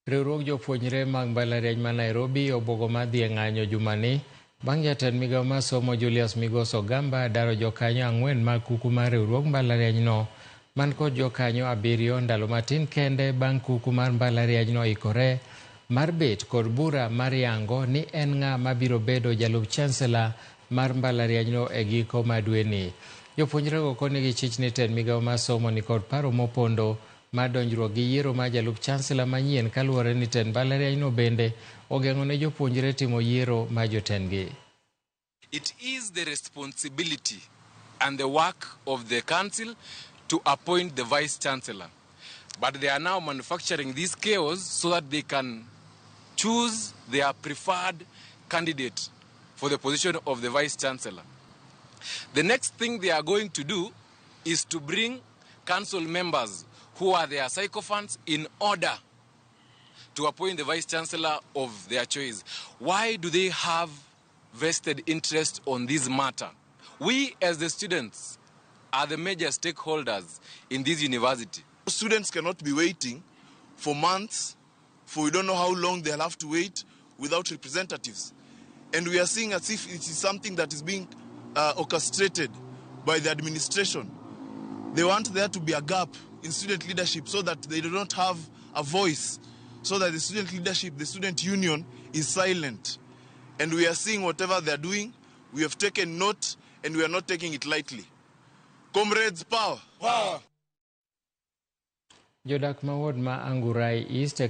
Riwruok jopuonjre mag mbalariany ma Nairobi obogo madhi ng'anyo jumani bang' jatend migawo mar somo Julius Migos Ogamba daro jokanyo 4 mag kuku mar riwruok mbalarianyno man kod jokanyo 7 ndalo matin kende bang' kuku mar mbalarianyno ikore mar bet kod bura mar yango ni en ng'a mabiro bedo jalup chancellor mar mbalarianyno e giko madweni. Jopuonjrego konigi chich ni tend migawo mar somo ni kod paro mopondo mar donjruok gi yiero mar jalup chancellor manyien kaluwore ni tend mbalarianyno bende ogeng'o ne jopuonjre timo yiero mar jotendgi. It is the responsibility and the work of the council to appoint the vice chancellor. But they are now manufacturing this chaos so that they can choose their preferred candidate for the position of the vice chancellor. The next thing they are going to do is to bring council members who are their sycophants in order to appoint the vice chancellor of their choice. Why do they have vested interest on this matter? We as the students are the major stakeholders in this university. Students cannot be waiting for months, for we don't know how long they'll have to wait without representatives. And we are seeing as if it is something that is being orchestrated by the administration. They want there to be a gap in student leadership so that they do not have a voice, so that the student leadership, the student union is silent. And we are seeing whatever they are doing. We have taken note and we are not taking it lightly. Comrades, power! Power! Jodak ma ward ma Angurai East